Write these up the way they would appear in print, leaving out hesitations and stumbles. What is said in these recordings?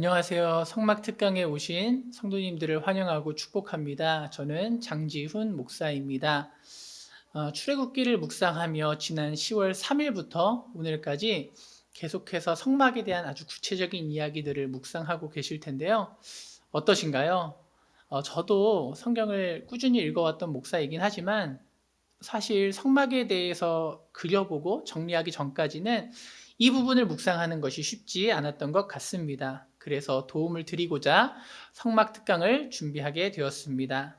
안녕하세요. 성막 특강에 오신 성도님들을 환영하고 축복합니다. 저는 장지훈 목사입니다. 출애굽기를 묵상하며 지난 10월 3일부터 오늘까지 계속해서 성막에 대한 아주 구체적인 이야기들을 묵상하고 계실 텐데요. 어떠신가요? 저도 성경을 꾸준히 읽어왔던 목사이긴 하지만 사실 성막에 대해서 그려보고 정리하기 전까지는 이 부분을 묵상하는 것이 쉽지 않았던 것 같습니다. 그래서 도움을 드리고자 성막 특강을 준비하게 되었습니다.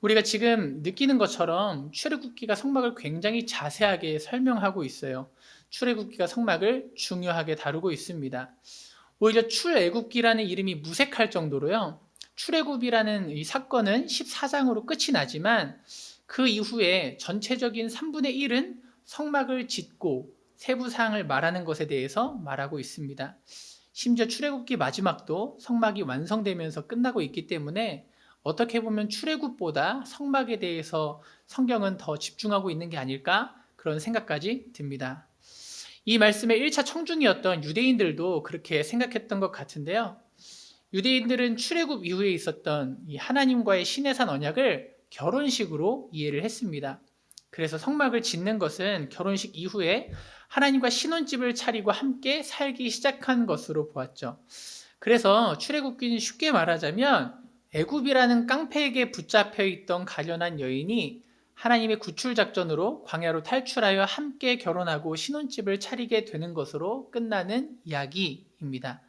우리가 지금 느끼는 것처럼 출애굽기가 성막을 굉장히 자세하게 설명하고 있어요. 출애굽기가 성막을 중요하게 다루고 있습니다. 오히려 출애굽기라는 이름이 무색할 정도로요. 출애굽이라는 이 사건은 14장으로 끝이 나지만 그 이후에 전체적인 3분의 1은 성막을 짓고 세부 사항을 말하는 것에 대해서 말하고 있습니다. 심지어 출애굽기 마지막도 성막이 완성되면서 끝나고 있기 때문에 어떻게 보면 출애굽보다 성막에 대해서 성경은 더 집중하고 있는 게 아닐까 그런 생각까지 듭니다. 이 말씀의 1차 청중이었던 유대인들도 그렇게 생각했던 것 같은데요. 유대인들은 출애굽 이후에 있었던 이 하나님과의 시내산 언약을 결혼식으로 이해를 했습니다. 그래서 성막을 짓는 것은 결혼식 이후에 하나님과 신혼집을 차리고 함께 살기 시작한 것으로 보았죠. 그래서 출애굽기는 쉽게 말하자면 애굽이라는 깡패에게 붙잡혀 있던 가련한 여인이 하나님의 구출 작전으로 광야로 탈출하여 함께 결혼하고 신혼집을 차리게 되는 것으로 끝나는 이야기입니다.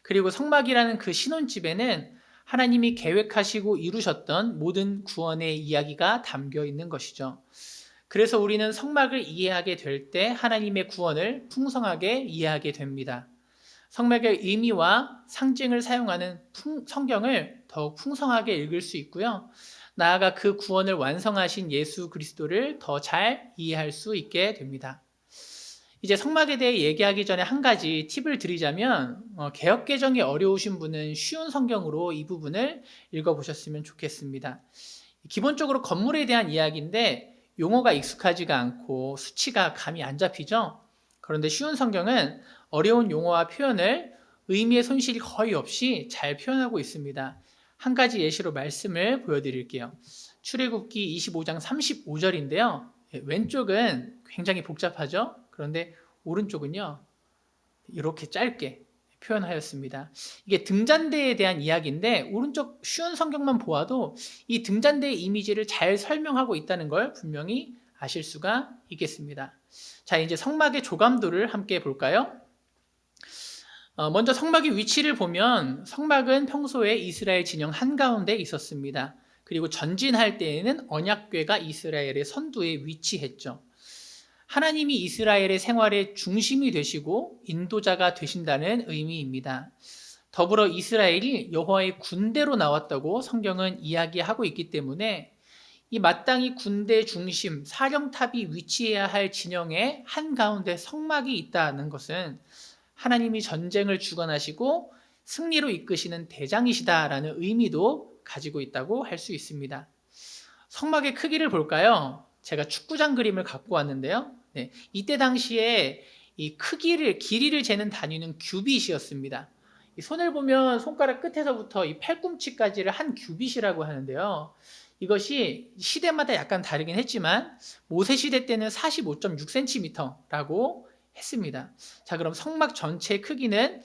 그리고 성막이라는 그 신혼집에는 하나님이 계획하시고 이루셨던 모든 구원의 이야기가 담겨 있는 것이죠. 그래서 우리는 성막을 이해하게 될 때 하나님의 구원을 풍성하게 이해하게 됩니다. 성막의 의미와 상징을 사용하는 성경을 더욱 풍성하게 읽을 수 있고요. 나아가 그 구원을 완성하신 예수 그리스도를 더 잘 이해할 수 있게 됩니다. 이제 성막에 대해 얘기하기 전에 한 가지 팁을 드리자면 개역 개정이 어려우신 분은 쉬운 성경으로 이 부분을 읽어보셨으면 좋겠습니다. 기본적으로 건물에 대한 이야기인데 용어가 익숙하지가 않고 수치가 감이 안 잡히죠. 그런데 쉬운 성경은 어려운 용어와 표현을 의미의 손실이 거의 없이 잘 표현하고 있습니다. 한 가지 예시로 말씀을 보여드릴게요. 출애굽기 25장 35절인데요. 왼쪽은 굉장히 복잡하죠. 그런데 오른쪽은요, 이렇게 짧게 표현하였습니다. 이게 등잔대에 대한 이야기인데 오른쪽 쉬운 성경만 보아도 이 등잔대의 이미지를 잘 설명하고 있다는 걸 분명히 아실 수가 있겠습니다. 자, 이제 성막의 조감도를 함께 볼까요? 먼저 성막의 위치를 보면 성막은 평소에 이스라엘 진영 한가운데 있었습니다. 그리고 전진할 때에는 언약궤가 이스라엘의 선두에 위치했죠. 하나님이 이스라엘의 생활의 중심이 되시고 인도자가 되신다는 의미입니다. 더불어 이스라엘이 여호와의 군대로 나왔다고 성경은 이야기하고 있기 때문에 이 마땅히 군대 중심 사령탑이 위치해야 할 진영의 한가운데 성막이 있다는 것은 하나님이 전쟁을 주관하시고 승리로 이끄시는 대장이시다라는 의미도 가지고 있다고 할 수 있습니다. 성막의 크기를 볼까요? 제가 축구장 그림을 갖고 왔는데요. 네, 이때 당시에 이 길이를 재는 단위는 규빗이었습니다. 이 손을 보면 손가락 끝에서부터 이 팔꿈치까지를 한 규빗이라고 하는데요. 이것이 시대마다 약간 다르긴 했지만 모세 시대 때는 45.6cm라고 했습니다. 자, 그럼 성막 전체 크기는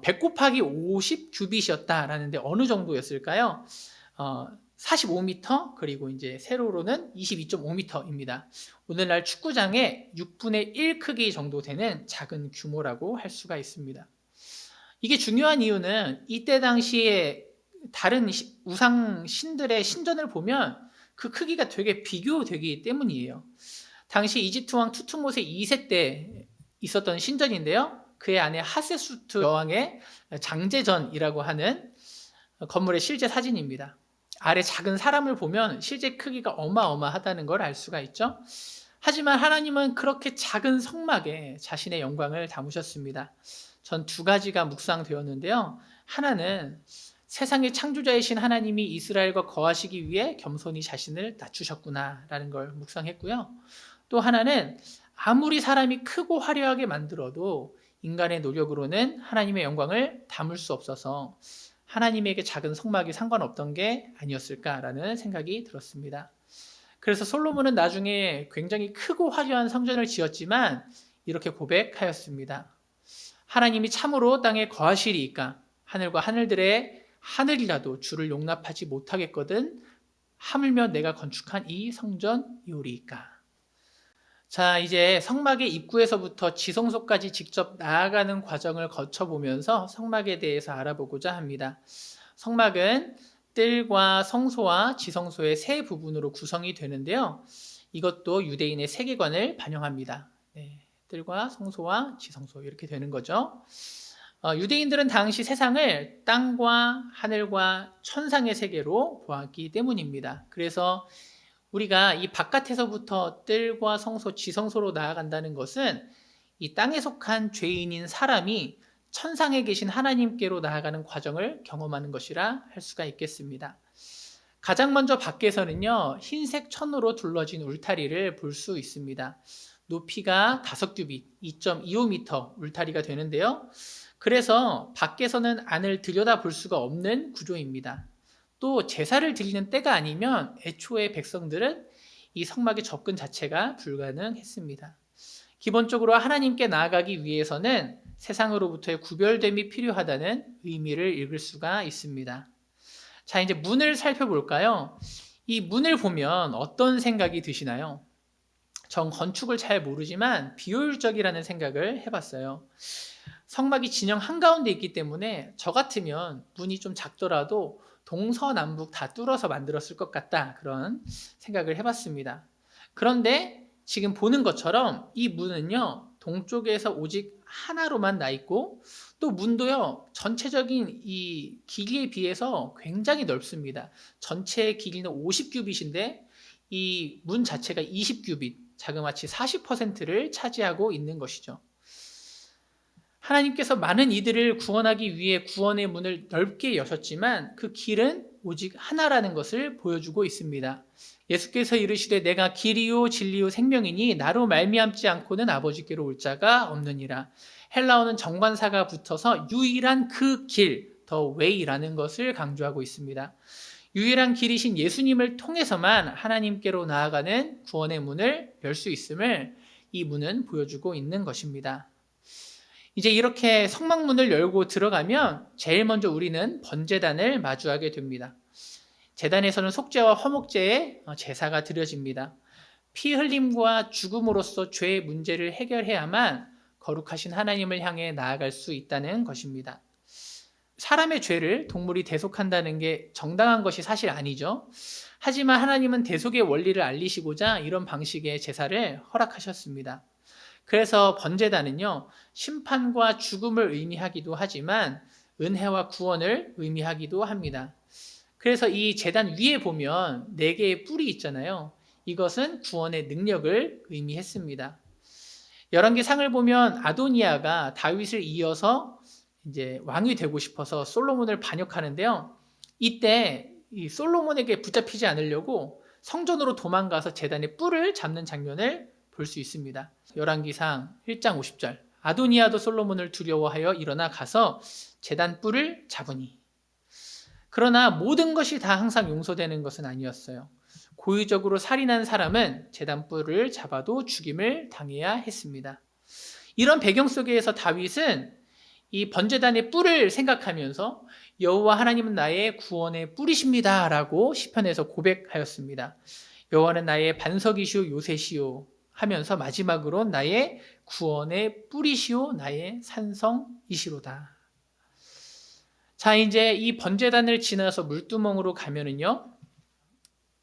100 곱하기 50 규빗이었다라는데 어느 정도였을까요? 45m 그리고 이제 세로로는 22.5m입니다. 오늘날 축구장의 6분의 1 크기 정도 되는 작은 규모라고 할 수가 있습니다. 이게 중요한 이유는 이때 당시에 다른 우상 신들의 신전을 보면 그 크기가 되게 비교되기 때문이에요. 당시 이집트 왕 투투모세 2세 때 있었던 신전인데요. 그의 아내 하세수트 여왕의 장제전이라고 하는 건물의 실제 사진입니다. 아래 작은 사람을 보면 실제 크기가 어마어마하다는 걸 알 수가 있죠. 하지만 하나님은 그렇게 작은 성막에 자신의 영광을 담으셨습니다. 전 두 가지가 묵상되었는데요. 하나는 세상의 창조자이신 하나님이 이스라엘과 거하시기 위해 겸손히 자신을 낮추셨구나라는 걸 묵상했고요. 또 하나는 아무리 사람이 크고 화려하게 만들어도 인간의 노력으로는 하나님의 영광을 담을 수 없어서 하나님에게 작은 성막이 상관없던 게 아니었을까라는 생각이 들었습니다. 그래서 솔로몬은 나중에 굉장히 크고 화려한 성전을 지었지만 이렇게 고백하였습니다. 하나님이 참으로 땅에 거하시리이까 하늘과 하늘들의 하늘이라도 주를 용납하지 못하겠거든 하물며 내가 건축한 이 성전이오리이까. 자, 이제 성막의 입구에서부터 지성소까지 직접 나아가는 과정을 거쳐보면서 성막에 대해서 알아보고자 합니다. 성막은 뜰과 성소와 지성소의 세 부분으로 구성이 되는데요. 이것도 유대인의 세계관을 반영합니다. 네, 뜰과 성소와 지성소 이렇게 되는 거죠. 유대인들은 당시 세상을 땅과 하늘과 천상의 세계로 보았기 때문입니다. 그래서 우리가 이 바깥에서부터 뜰과 성소, 지성소로 나아간다는 것은 이 땅에 속한 죄인인 사람이 천상에 계신 하나님께로 나아가는 과정을 경험하는 것이라 할 수가 있겠습니다. 가장 먼저 밖에서는요, 흰색 천으로 둘러진 울타리를 볼 수 있습니다. 높이가 5규빗, 2.25m 울타리가 되는데요. 그래서 밖에서는 안을 들여다볼 수가 없는 구조입니다. 또 제사를 드리는 때가 아니면 애초에 백성들은 이 성막의 접근 자체가 불가능했습니다. 기본적으로 하나님께 나아가기 위해서는 세상으로부터의 구별됨이 필요하다는 의미를 읽을 수가 있습니다. 자, 이제 문을 살펴볼까요? 이 문을 보면 어떤 생각이 드시나요? 전 건축을 잘 모르지만 비효율적이라는 생각을 해봤어요. 성막이 진영 한가운데 있기 때문에 저 같으면 문이 좀 작더라도 동서남북 다 뚫어서 만들었을 것 같다, 그런 생각을 해봤습니다. 그런데 지금 보는 것처럼 이 문은요, 동쪽에서 오직 하나로만 나 있고 또 문도요, 전체적인 이 길이에 비해서 굉장히 넓습니다. 전체 길이는 50규빗인데 이 문 자체가 20규빗, 자그마치 40%를 차지하고 있는 것이죠. 하나님께서 많은 이들을 구원하기 위해 구원의 문을 넓게 여셨지만 그 길은 오직 하나라는 것을 보여주고 있습니다. 예수께서 이르시되 내가 길이요 진리요 생명이니 나로 말미암지 않고는 아버지께로 올 자가 없느니라. 헬라어는 정관사가 붙어서 유일한 그 길, 더 웨이라는 것을 강조하고 있습니다. 유일한 길이신 예수님을 통해서만 하나님께로 나아가는 구원의 문을 열 수 있음을 이 문은 보여주고 있는 것입니다. 이제 이렇게 성막문을 열고 들어가면 제일 먼저 우리는 번제단을 마주하게 됩니다. 제단에서는 속죄와 화목제의 제사가 드려집니다. 피 흘림과 죽음으로써 죄의 문제를 해결해야만 거룩하신 하나님을 향해 나아갈 수 있다는 것입니다. 사람의 죄를 동물이 대속한다는 게 정당한 것이 사실 아니죠. 하지만 하나님은 대속의 원리를 알리시고자 이런 방식의 제사를 허락하셨습니다. 그래서 번제단은요, 심판과 죽음을 의미하기도 하지만 은혜와 구원을 의미하기도 합니다. 그래서 이 제단 위에 보면 4개의 뿔이 있잖아요. 이것은 구원의 능력을 의미했습니다. 열왕기상을 보면 아도니아가 다윗을 이어서 이제 왕이 되고 싶어서 솔로몬을 반역하는데요. 이때 이 솔로몬에게 붙잡히지 않으려고 성전으로 도망가서 제단의 뿔을 잡는 장면을 볼 수 있습니다. 열왕기상 1장 50절 아도니아도 솔로몬을 두려워하여 일어나 가서 제단 뿔을 잡으니. 그러나 모든 것이 다 항상 용서되는 것은 아니었어요. 고의적으로 살인한 사람은 제단 뿔을 잡아도 죽임을 당해야 했습니다. 이런 배경 속에서 다윗은 이 번제단의 뿔을 생각하면서 여호와 하나님은 나의 구원의 뿔이십니다 라고 시편에서 고백하였습니다. 여호와는 나의 반석이시오 요새시오 하면서 마지막으로 나의 구원의 뿌리시오 나의 산성이시로다. 자, 이제 이 번제단을 지나서 물두멍으로 가면은요,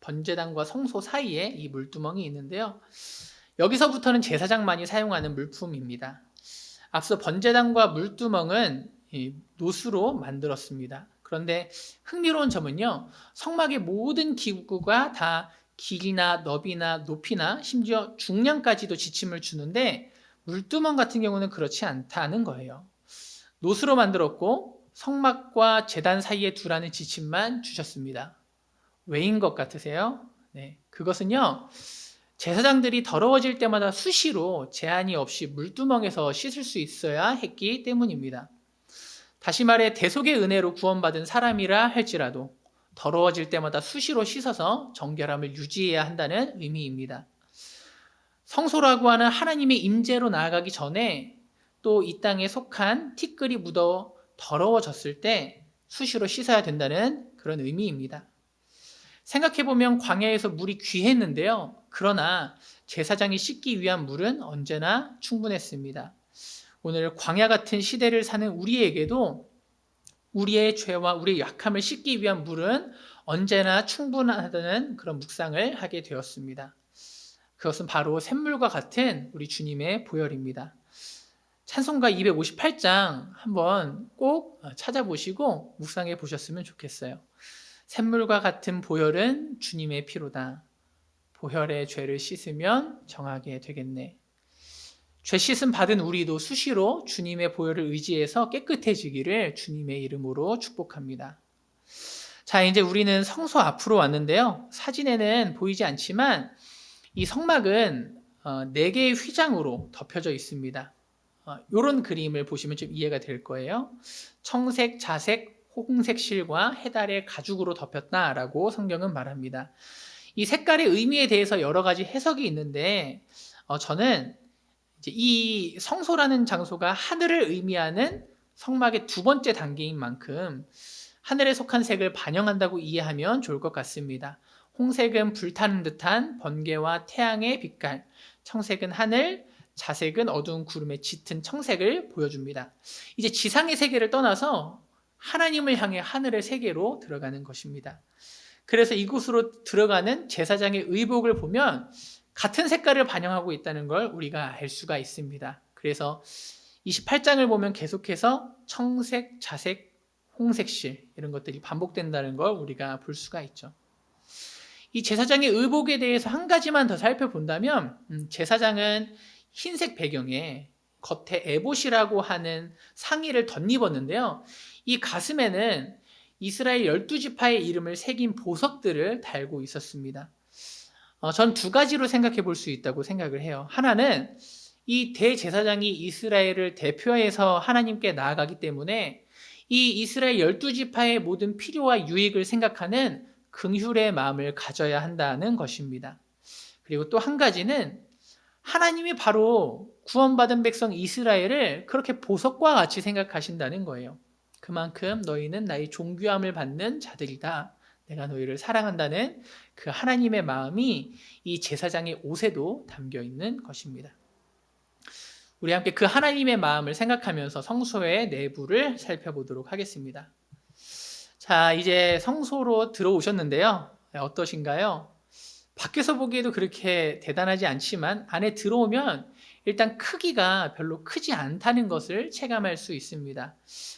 번제단과 성소 사이에 이 물두멍이 있는데요, 여기서부터는 제사장만이 사용하는 물품입니다. 앞서 번제단과 물두멍은 노수로 만들었습니다. 그런데 흥미로운 점은요, 성막의 모든 기구가 다 길이나 너비나 높이나 심지어 중량까지도 지침을 주는데 물두멍 같은 경우는 그렇지 않다는 거예요. 노수로 만들었고 성막과 제단 사이에 두라는 지침만 주셨습니다. 왜인 것 같으세요? 네, 그것은요, 제사장들이 더러워질 때마다 수시로 제한이 없이 물두멍에서 씻을 수 있어야 했기 때문입니다. 다시 말해 대속의 은혜로 구원받은 사람이라 할지라도 더러워질 때마다 수시로 씻어서 정결함을 유지해야 한다는 의미입니다. 성소라고 하는 하나님의 임재로 나아가기 전에 또 이 땅에 속한 티끌이 묻어 더러워졌을 때 수시로 씻어야 된다는 그런 의미입니다. 생각해보면 광야에서 물이 귀했는데요. 그러나 제사장이 씻기 위한 물은 언제나 충분했습니다. 오늘 광야 같은 시대를 사는 우리에게도 우리의 죄와 우리의 약함을 씻기 위한 물은 언제나 충분하다는 그런 묵상을 하게 되었습니다. 그것은 바로 샘물과 같은 우리 주님의 보혈입니다. 찬송가 258장 한번 꼭 찾아보시고 묵상해 보셨으면 좋겠어요. 샘물과 같은 보혈은 주님의 피로다. 보혈의 죄를 씻으면 정하게 되겠네. 죄 씻음 받은 우리도 수시로 주님의 보혈을 의지해서 깨끗해지기를 주님의 이름으로 축복합니다. 자, 이제 우리는 성소 앞으로 왔는데요. 사진에는 보이지 않지만 이 성막은 4개의 휘장으로 덮여져 있습니다. 이런 그림을 보시면 좀 이해가 될 거예요. 청색, 자색, 홍색 실과 해달의 가죽으로 덮였다라고 성경은 말합니다. 이 색깔의 의미에 대해서 여러 가지 해석이 있는데 저는 이제 이 성소라는 장소가 하늘을 의미하는 성막의 2번째 단계인 만큼 하늘에 속한 색을 반영한다고 이해하면 좋을 것 같습니다. 홍색은 불타는 듯한 번개와 태양의 빛깔, 청색은 하늘, 자색은 어두운 구름에 짙은 청색을 보여줍니다. 이제 지상의 세계를 떠나서 하나님을 향해 하늘의 세계로 들어가는 것입니다. 그래서 이곳으로 들어가는 제사장의 의복을 보면 같은 색깔을 반영하고 있다는 걸 우리가 알 수가 있습니다. 그래서 28장을 보면 계속해서 청색, 자색, 홍색실 이런 것들이 반복된다는 걸 우리가 볼 수가 있죠. 이 제사장의 의복에 대해서 한 가지만 더 살펴본다면 제사장은 흰색 배경에 겉에 에봇이라고 하는 상의를 덧입었는데요. 이 가슴에는 이스라엘 12지파의 이름을 새긴 보석들을 달고 있었습니다. 전 2가지로 생각해 볼 수 있다고 생각을 해요. 하나는 이 대제사장이 이스라엘을 대표해서 하나님께 나아가기 때문에 이 이스라엘 12지파의 모든 필요와 유익을 생각하는 긍휼의 마음을 가져야 한다는 것입니다. 그리고 또 한 가지는 하나님이 바로 구원받은 백성 이스라엘을 그렇게 보석과 같이 생각하신다는 거예요. 그만큼 너희는 나의 존귀함을 받는 자들이다. 내가 너희를 사랑한다는 그 하나님의 마음이 이 제사장의 옷에도 담겨 있는 것입니다. 우리 함께 그 하나님의 마음을 생각하면서 성소의 내부를 살펴보도록 하겠습니다. 자, 이제 성소로 들어오셨는데요. 어떠신가요? 밖에서 보기에도 그렇게 대단하지 않지만 안에 들어오면 일단 크기가 별로 크지 않다는 것을 체감할 수 있습니다.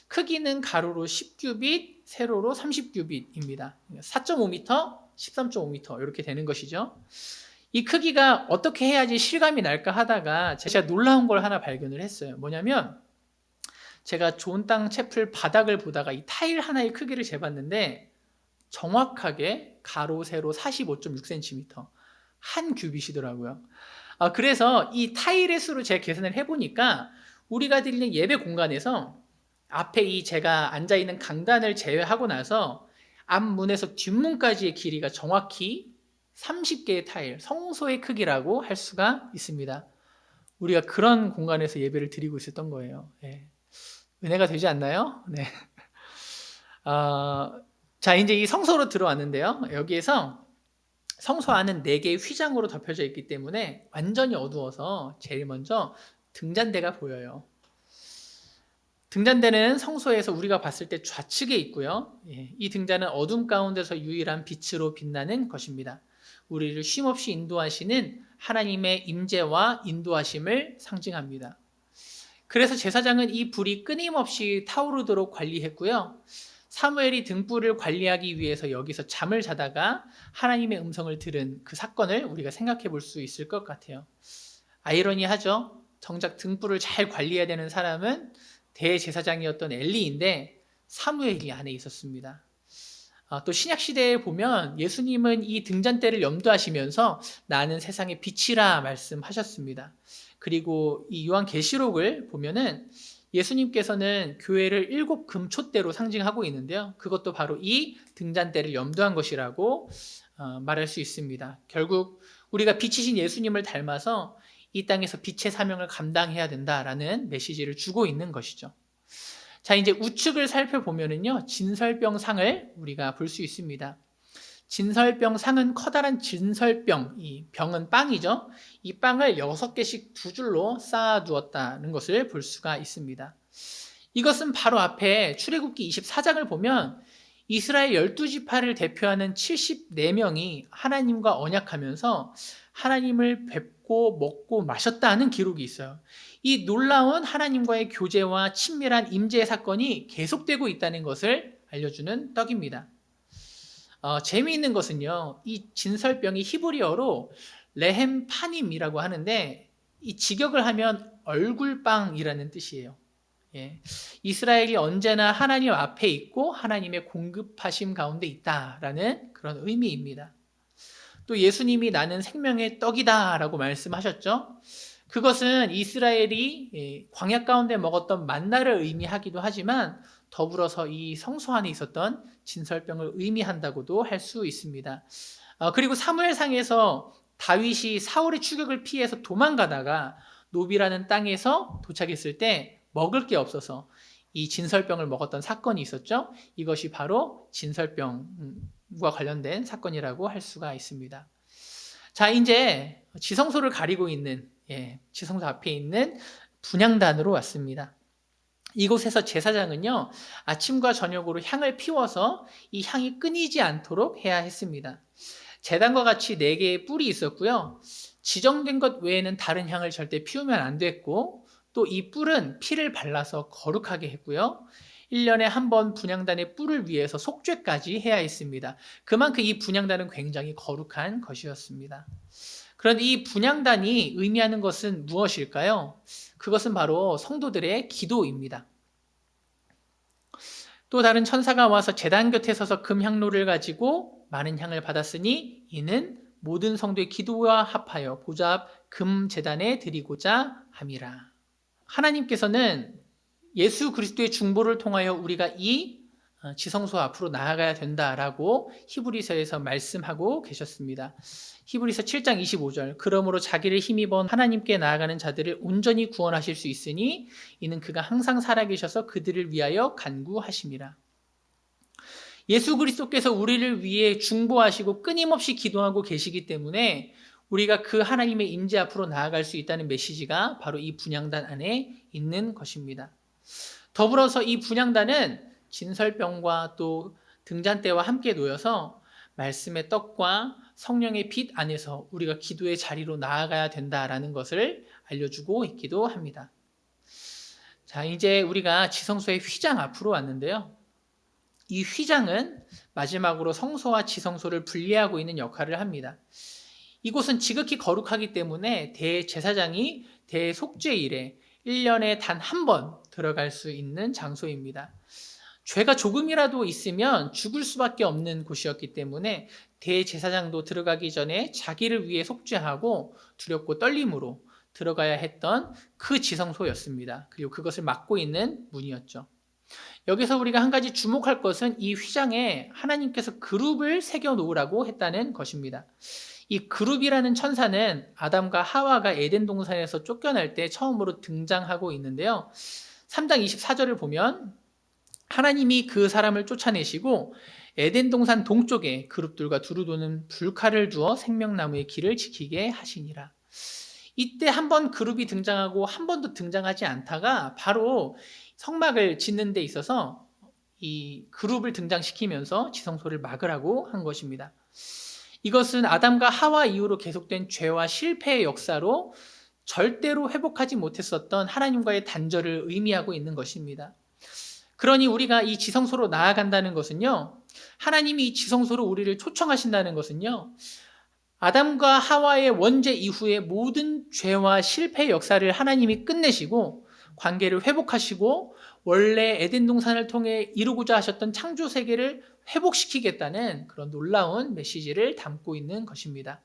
크기는 가로로 10규빗, 세로로 30규빗입니다. 4.5m, 13.5m 이렇게 되는 것이죠. 이 크기가 어떻게 해야지 실감이 날까 하다가 제가 놀라운 걸 하나 발견을 했어요. 뭐냐면 제가 좋은 땅 채플 바닥을 보다가 이 타일 하나의 크기를 재봤는데 정확하게 가로, 세로 45.6cm 한 규빗이더라고요. 그래서 이 타일의 수로 제가 계산을 해보니까 우리가 드리는 예배 공간에서 앞에 이 제가 앉아있는 강단을 제외하고 나서 앞문에서 뒷문까지의 길이가 정확히 30개의 타일, 성소의 크기라고 할 수가 있습니다. 우리가 그런 공간에서 예배를 드리고 있었던 거예요. 네. 은혜가 되지 않나요? 네. 자, 이제 이 성소로 들어왔는데요. 여기에서 성소 안은 4개의 휘장으로 덮여져 있기 때문에 완전히 어두워서 제일 먼저 등잔대가 보여요. 등잔대는 성소에서 우리가 봤을 때 좌측에 있고요. 이 등잔은 어둠 가운데서 유일한 빛으로 빛나는 것입니다. 우리를 쉼없이 인도하시는 하나님의 임재와 인도하심을 상징합니다. 그래서 제사장은 이 불이 끊임없이 타오르도록 관리했고요. 사무엘이 등불을 관리하기 위해서 여기서 잠을 자다가 하나님의 음성을 들은 그 사건을 우리가 생각해 볼 수 있을 것 같아요. 아이러니하죠? 정작 등불을 잘 관리해야 되는 사람은 대제사장이었던 엘리인데 사무엘이 안에 있었습니다. 또 신약 시대에 보면 예수님은 이 등잔대를 염두하시면서 나는 세상의 빛이라 말씀하셨습니다. 그리고 이 요한계시록을 보면은 예수님께서는 교회를 7금촛대로 상징하고 있는데요. 그것도 바로 이 등잔대를 염두한 것이라고 말할 수 있습니다. 결국 우리가 빛이신 예수님을 닮아서 이 땅에서 빛의 사명을 감당해야 된다라는 메시지를 주고 있는 것이죠. 자, 이제 우측을 살펴보면은요, 진설병상을 우리가 볼 수 있습니다. 진설병상은 커다란 진설병, 이 병은 빵이죠. 이 빵을 6개씩 두 줄로 쌓아두었다는 것을 볼 수가 있습니다. 이것은 바로 앞에 출애굽기 24장을 보면 이스라엘 12지파를 대표하는 74명이 하나님과 언약하면서 하나님을 뵙고 먹고 마셨다는 기록이 있어요. 이 놀라운 하나님과의 교제와 친밀한 임재 사건이 계속되고 있다는 것을 알려주는 떡입니다. 재미있는 것은요, 이 진설병이 히브리어로 레헴파님이라고 하는데 이 직역을 하면 얼굴빵이라는 뜻이에요. 예. 이스라엘이 언제나 하나님 앞에 있고 하나님의 공급하심 가운데 있다라는 그런 의미입니다. 또 예수님이 나는 생명의 떡이다라고 말씀하셨죠. 그것은 이스라엘이 광야 가운데 먹었던 만나를 의미하기도 하지만 더불어서 이 성소 안에 있었던 진설병을 의미한다고도 할 수 있습니다. 그리고 사무엘상에서 다윗이 사울의 추격을 피해서 도망가다가 노비라는 땅에서 도착했을 때 먹을 게 없어서 이 진설병을 먹었던 사건이 있었죠. 이것이 바로 진설병과 관련된 사건이라고 할 수가 있습니다. 자, 이제 지성소를 가리고 있는 지성소 앞에 있는 분향단으로 왔습니다. 이곳에서 제사장은요, 아침과 저녁으로 향을 피워서 이 향이 끊이지 않도록 해야 했습니다. 제단과 같이 4개의 뿔이 있었고요. 지정된 것 외에는 다른 향을 절대 피우면 안 됐고, 또 이 뿔은 피를 발라서 거룩하게 했고요. 1년에 한 번 분향단의 뿔을 위해서 속죄까지 해야 했습니다. 그만큼 이 분향단은 굉장히 거룩한 것이었습니다. 그런데 이 분향단이 의미하는 것은 무엇일까요? 그것은 바로 성도들의 기도입니다. 또 다른 천사가 와서 제단 곁에 서서 금향로를 가지고 많은 향을 받았으니 이는 모든 성도의 기도와 합하여 보좌 앞 금제단에 드리고자 함이라. 하나님께서는 예수 그리스도의 중보를 통하여 우리가 이 지성소 앞으로 나아가야 된다라고 히브리서에서 말씀하고 계셨습니다. 히브리서 7장 25절 그러므로 자기를 힘입어 하나님께 나아가는 자들을 온전히 구원하실 수 있으니 이는 그가 항상 살아계셔서 그들을 위하여 간구하심이라. 예수 그리스도께서 우리를 위해 중보하시고 끊임없이 기도하고 계시기 때문에 우리가 그 하나님의 임재 앞으로 나아갈 수 있다는 메시지가 바로 이 분향단 안에 있는 것입니다. 더불어서 이 분향단은 진설병과 또 등잔대와 함께 놓여서 말씀의 떡과 성령의 빛 안에서 우리가 기도의 자리로 나아가야 된다라는 것을 알려주고 있기도 합니다. 자, 이제 우리가 지성소의 휘장 앞으로 왔는데요. 이 휘장은 마지막으로 성소와 지성소를 분리하고 있는 역할을 합니다. 이곳은 지극히 거룩하기 때문에 대제사장이 대속죄일에 1년에 단 한 번 들어갈 수 있는 장소입니다. 죄가 조금이라도 있으면 죽을 수밖에 없는 곳이었기 때문에 대제사장도 들어가기 전에 자기를 위해 속죄하고 두렵고 떨림으로 들어가야 했던 그 지성소였습니다. 그리고 그것을 막고 있는 문이었죠. 여기서 우리가 한 가지 주목할 것은 이 휘장에 하나님께서 그룹을 새겨 놓으라고 했다는 것입니다. 이 그룹이라는 천사는 아담과 하와가 에덴 동산에서 쫓겨날 때 처음으로 등장하고 있는데요. 3장 24절을 보면 하나님이 그 사람을 쫓아내시고 에덴 동산 동쪽에 그룹들과 두루 도는 불칼을 두어 생명나무의 길을 지키게 하시니라. 이때 한 번 그룹이 등장하고 한 번도 등장하지 않다가 바로 성막을 짓는 데 있어서 이 그룹을 등장시키면서 지성소를 막으라고 한 것입니다. 이것은 아담과 하와 이후로 계속된 죄와 실패의 역사로 절대로 회복하지 못했었던 하나님과의 단절을 의미하고 있는 것입니다. 그러니 우리가 이 지성소로 나아간다는 것은요, 하나님이 이 지성소로 우리를 초청하신다는 것은요, 아담과 하와의 원죄 이후의 모든 죄와 실패의 역사를 하나님이 끝내시고 관계를 회복하시고 원래 에덴 동산을 통해 이루고자 하셨던 창조 세계를 회복시키겠다는 그런 놀라운 메시지를 담고 있는 것입니다.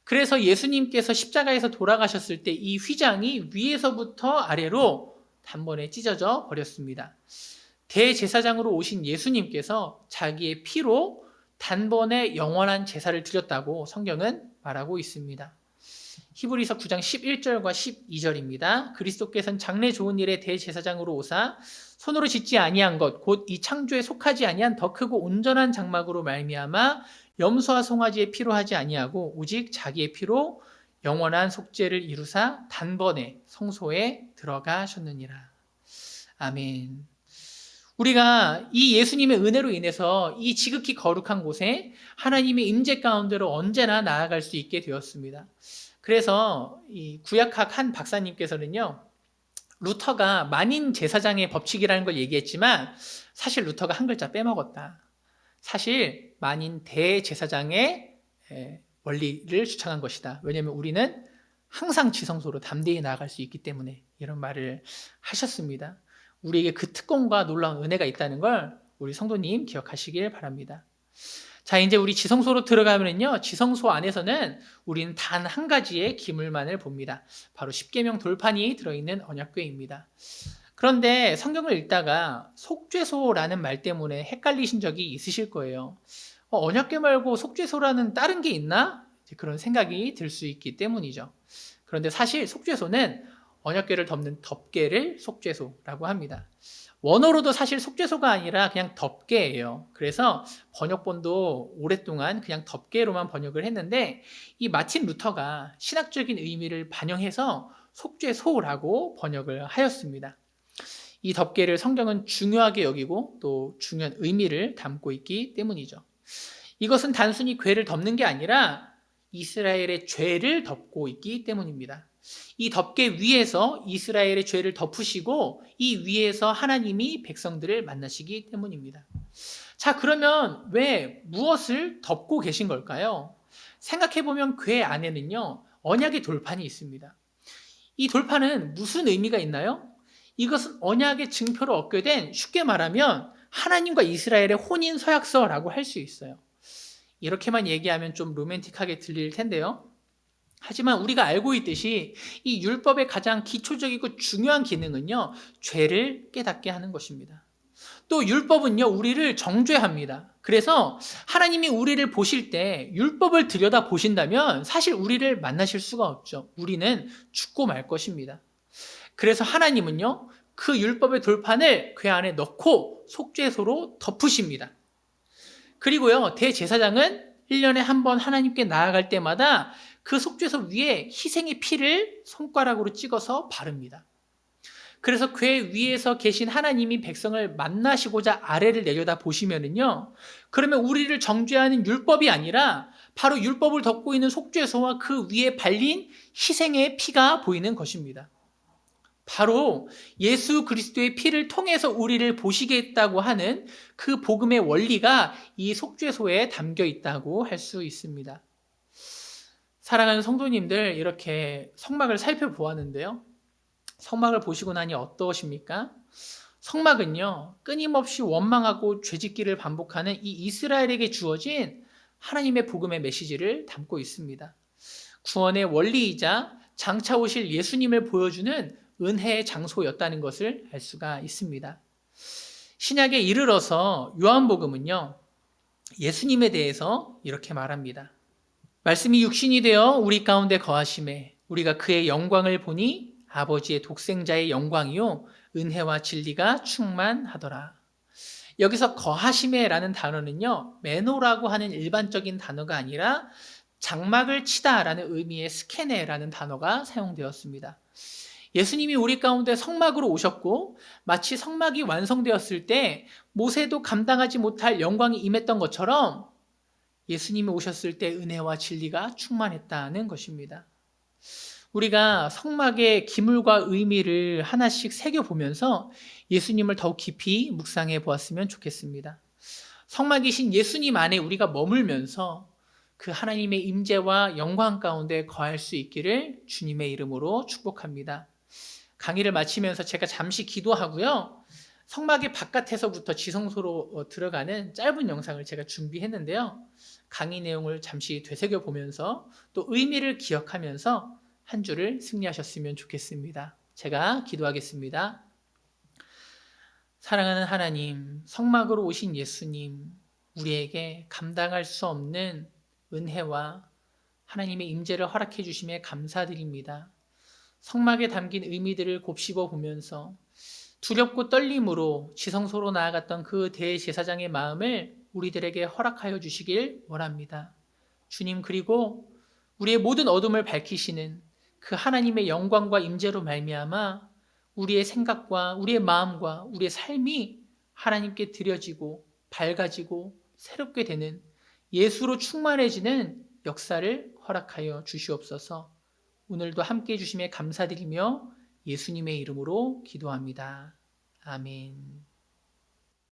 그래서 예수님께서 십자가에서 돌아가셨을 때 이 휘장이 위에서부터 아래로 단번에 찢어져 버렸습니다. 대제사장으로 오신 예수님께서 자기의 피로 단번에 영원한 제사를 드렸다고 성경은 말하고 있습니다. 히브리서 9장 11절과 12절입니다. 그리스도께서는 장래 좋은 일의 대제사장으로 오사 손으로 짓지 아니한 것 곧 이 창조에 속하지 아니한 더 크고 온전한 장막으로 말미암아 염소와 송아지의 피로 하지 아니하고 오직 자기의 피로 영원한 속죄를 이루사 단번에 성소에 들어가셨느니라. 아멘. 우리가 이 예수님의 은혜로 인해서 이 지극히 거룩한 곳에 하나님의 임재 가운데로 언제나 나아갈 수 있게 되었습니다. 그래서 이 구약학 한 박사님께서는요, 루터가 만인 제사장의 법칙이라는 걸 얘기했지만 사실 루터가 한 글자 빼먹었다. 사실 만인 대제사장의 원리를 주창한 것이다. 왜냐하면 우리는 항상 지성소로 담대히 나아갈 수 있기 때문에 이런 말을 하셨습니다. 우리에게 그 특권과 놀라운 은혜가 있다는 걸 우리 성도님 기억하시길 바랍니다. 자, 이제 우리 지성소로 들어가면요, 지성소 안에서는 우리는 단 한 가지의 기물만을 봅니다. 바로 십계명 돌판이 들어있는 언약궤입니다. 그런데 성경을 읽다가 속죄소라는 말 때문에 헷갈리신 적이 있으실 거예요. 언약궤 말고 속죄소라는 다른 게 있나? 그런 생각이 들 수 있기 때문이죠. 그런데 사실 속죄소는 언약궤를 덮는 덮개를 속죄소라고 합니다. 원어로도 사실 속죄소가 아니라 그냥 덮개예요. 그래서 번역본도 오랫동안 그냥 덮개로만 번역을 했는데 이 마틴 루터가 신학적인 의미를 반영해서 속죄소라고 번역을 하였습니다. 이 덮개를 성경은 중요하게 여기고 또 중요한 의미를 담고 있기 때문이죠. 이것은 단순히 궤를 덮는 게 아니라 이스라엘의 죄를 덮고 있기 때문입니다. 이 덮개 위에서 이스라엘의 죄를 덮으시고 이 위에서 하나님이 백성들을 만나시기 때문입니다. 자, 그러면 왜 무엇을 덮고 계신 걸까요? 생각해보면 궤 안에는요, 언약의 돌판이 있습니다. 이 돌판은 무슨 의미가 있나요? 이것은 언약의 증표로 얻게 된, 쉽게 말하면 하나님과 이스라엘의 혼인 서약서라고 할 수 있어요. 이렇게만 얘기하면 좀 로맨틱하게 들릴 텐데요. 하지만 우리가 알고 있듯이 이 율법의 가장 기초적이고 중요한 기능은요, 죄를 깨닫게 하는 것입니다. 또 율법은요, 우리를 정죄합니다. 그래서 하나님이 우리를 보실 때 율법을 들여다 보신다면 사실 우리를 만나실 수가 없죠. 우리는 죽고 말 것입니다. 그래서 하나님은요, 그 율법의 돌판을 궤 안에 넣고 속죄소로 덮으십니다. 그리고요, 대제사장은 1년에 한 번 하나님께 나아갈 때마다 그 속죄소 위에 희생의 피를 손가락으로 찍어서 바릅니다. 그래서 궤 위에서 계신 하나님이 백성을 만나시고자 아래를 내려다 보시면은요, 그러면 우리를 정죄하는 율법이 아니라 바로 율법을 덮고 있는 속죄소와 그 위에 발린 희생의 피가 보이는 것입니다. 바로 예수 그리스도의 피를 통해서 우리를 보시겠다고 하는 그 복음의 원리가 이 속죄소에 담겨 있다고 할 수 있습니다. 사랑하는 성도님들, 이렇게 성막을 살펴보았는데요. 성막을 보시고 나니 어떠십니까? 성막은요, 끊임없이 원망하고 죄짓기를 반복하는 이 이스라엘에게 주어진 하나님의 복음의 메시지를 담고 있습니다. 구원의 원리이자 장차 오실 예수님을 보여주는 은혜의 장소였다는 것을 알 수가 있습니다. 신약에 이르러서 요한복음은요, 예수님에 대해서 이렇게 말합니다. 말씀이 육신이 되어 우리 가운데 거하심에 우리가 그의 영광을 보니 아버지의 독생자의 영광이요 은혜와 진리가 충만하더라. 여기서 거하심에라는 단어는요, 메노라고 하는 일반적인 단어가 아니라 장막을 치다라는 의미의 스케네라는 단어가 사용되었습니다. 예수님이 우리 가운데 성막으로 오셨고 마치 성막이 완성되었을 때 모세도 감당하지 못할 영광이 임했던 것처럼 예수님이 오셨을 때 은혜와 진리가 충만했다는 것입니다. 우리가 성막의 기물과 의미를 하나씩 새겨보면서 예수님을 더욱 깊이 묵상해 보았으면 좋겠습니다. 성막이신 예수님 안에 우리가 머물면서 그 하나님의 임재와 영광 가운데 거할 수 있기를 주님의 이름으로 축복합니다. 강의를 마치면서 제가 잠시 기도하고요. 성막의 바깥에서부터 지성소로 들어가는 짧은 영상을 제가 준비했는데요. 강의 내용을 잠시 되새겨 보면서 또 의미를 기억하면서 한 주를 승리하셨으면 좋겠습니다. 제가 기도하겠습니다. 사랑하는 하나님, 성막으로 오신 예수님, 우리에게 감당할 수 없는 은혜와 하나님의 임재를 허락해 주심에 감사드립니다. 성막에 담긴 의미들을 곱씹어 보면서 두렵고 떨림으로 지성소로 나아갔던 그 대제사장의 마음을 우리들에게 허락하여 주시길 원합니다. 주님, 그리고 우리의 모든 어둠을 밝히시는 그 하나님의 영광과 임재로 말미암아 우리의 생각과 우리의 마음과 우리의 삶이 하나님께 드려지고 밝아지고 새롭게 되는 예수로 충만해지는 역사를 허락하여 주시옵소서. 오늘도 함께해 주심에 감사드리며 예수님의 이름으로 기도합니다. 아멘.